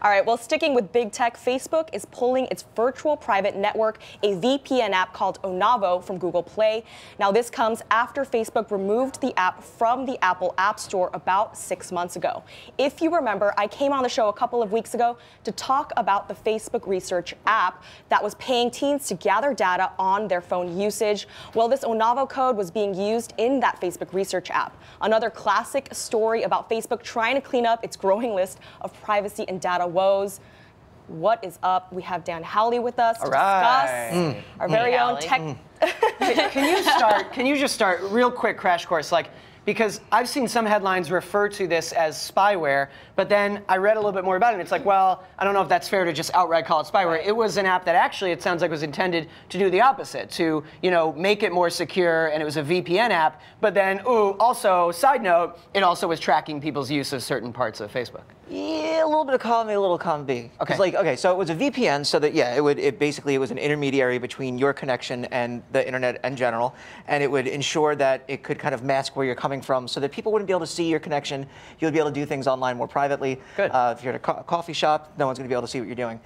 All right, well, sticking with big tech, Facebook is pulling its virtual private network, a VPN app called Onavo, from Google Play. Now, this comes after Facebook removed the app from the Apple App Store about 6 months ago. If you remember, I came on the show a couple of weeks ago to talk about the Facebook Research app that was paying teens to gather data on their phone usage. Well, this Onavo code was being used in that Facebook Research app. Another classic story about Facebook trying to clean up its growing list of privacy and data woes. What is up? We have Dan Howley with us to discuss our very own tech. Can you just start real quick crash course, because I've seen some headlines refer to this as spyware, but then I read a little bit more about it, and it's like, well, I don't know if that's fair to just outright call it spyware. It was an app that actually, it sounds like, was intended to do the opposite, to make it more secure, and it was a VPN app, but then, also, side note, it also was tracking people's use of certain parts of Facebook. Yeah, a little bit of column A, a little column B. Okay. So it was a VPN, so that it basically was an intermediary between your connection and the internet in general, and it would ensure that it could kind of mask where you're coming from, so that people wouldn't be able to see your connection. You would be able to do things online more privately. Good. If you're at a coffee shop, no one's going to be able to see what you're doing.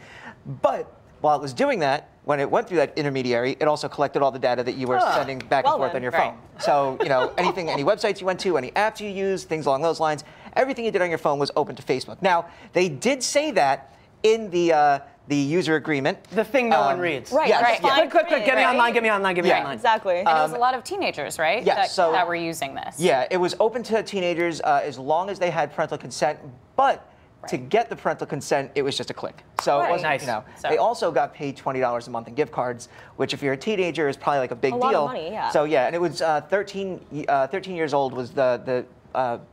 But while it was doing that, when it went through that intermediary, it also collected all the data that you were sending back and forth on your phone. So, anything, any websites you went to, any apps you used, things along those lines, everything you did on your phone was open to Facebook. Now, they did say that in the user agreement. The thing no one reads. Right. Yes, Right. Click, get me online, get me online, get me online. Exactly. And it was a lot of teenagers, right? Yes, that were using this. Yeah, it was open to teenagers as long as they had parental consent, but to get the parental consent, it was just a click. So it wasn't, Nice. They also got paid $20 a month in gift cards, which if you're a teenager is probably like a big deal. lot of money, yeah. So yeah, and it was 13 years old was the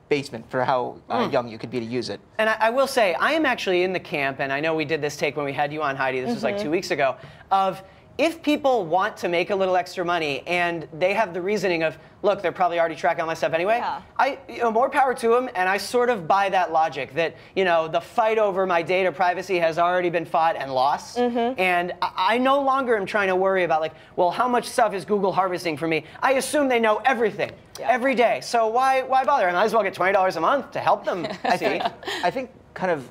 basement for how young you could be to use it. And I will say, I am actually in the camp, and I know we did this take when we had you on, Heidi, this was like 2 weeks ago, of if people want to make a little extra money and they have the reasoning of, look, they're probably already tracking all my stuff anyway, more power to them, and I sort of buy that logic that, the fight over my data privacy has already been fought and lost, and I no longer am trying to worry about, well, how much stuff is Google harvesting for me? I assume they know everything every day, so why bother? I might as well get $20 a month to help them see. I think kind of,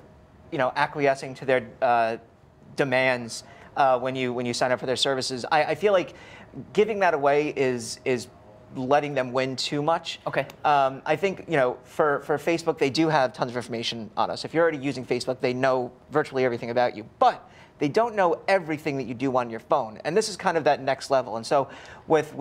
acquiescing to their demands when you sign up for their services, I feel like giving that away is letting them win too much. Okay. I think for Facebook, they do have tons of information on us. If you're already using Facebook, they know virtually everything about you, but they don't know everything that you do on your phone. And this is kind of that next level. And so with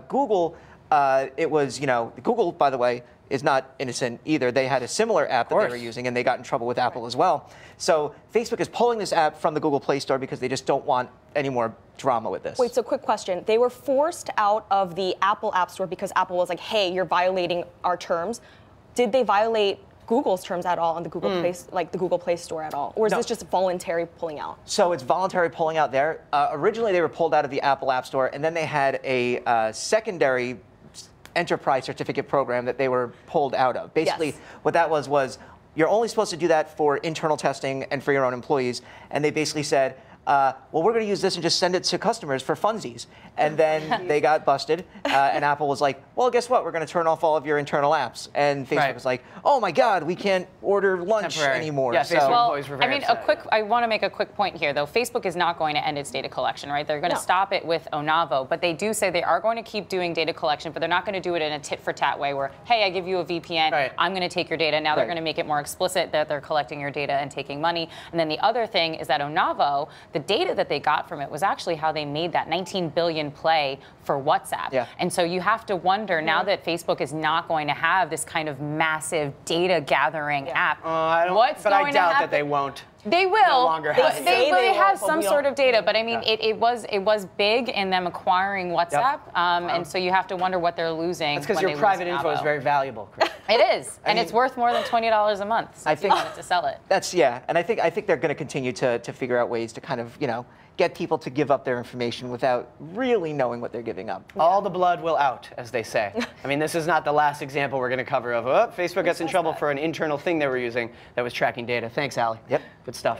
Google, it was Google, by the way, is not innocent either. They had a similar app that they were using, and they got in trouble with Apple as well. So Facebook is pulling this app from the Google Play Store because they just don't want any more drama with this. Wait, so quick question. They were forced out of the Apple App Store because Apple was like, hey, you're violating our terms. Did they violate Google's terms at all on the Google Play, the Google Play Store at all? Or is this just voluntary pulling out? So it's voluntary pulling out there. Originally, they were pulled out of the Apple App Store, and then they had a secondary enterprise certificate program that they were pulled out of. Basically, what that was you're only supposed to do that for internal testing and for your own employees. And they basically said, well, we're going to use this and just send it to customers for funsies. And then they got busted, and Apple was like, well, guess what? We're going to turn off all of your internal apps. And Facebook was like, oh my God, we can't order lunch anymore. Yeah, Facebook employees were very upset. I want to make a quick point here, though. Facebook is not going to end its data collection, right? They're going to stop it with Onavo, but they do say they are going to keep doing data collection, but they're not going to do it in a tit-for-tat way where, hey, I give you a VPN, I'm going to take your data. Now they're going to make it more explicit that they're collecting your data and taking money. And then the other thing is that Onavo, the data that they got from it was actually how they made that 19 billion play for WhatsApp. And so you have to wonder, now that Facebook is not going to have this kind of massive data gathering app, I doubt that they won't. They will. No longer have they have some sort of data, but I mean, it was big in them acquiring WhatsApp, and so you have to wonder what they're losing. That's because your private info is very valuable, Chris. It is, and it's worth more than $20 a month. So if you wanted to sell it. And I think they're going to continue to figure out ways to kind of get people to give up their information without really knowing what they're giving up. All the blood will out, as they say. I mean, this is not the last example we're going to cover of Facebook gets in trouble for an internal thing they were using that was tracking data. Thanks, Allie. Yep. Good stuff.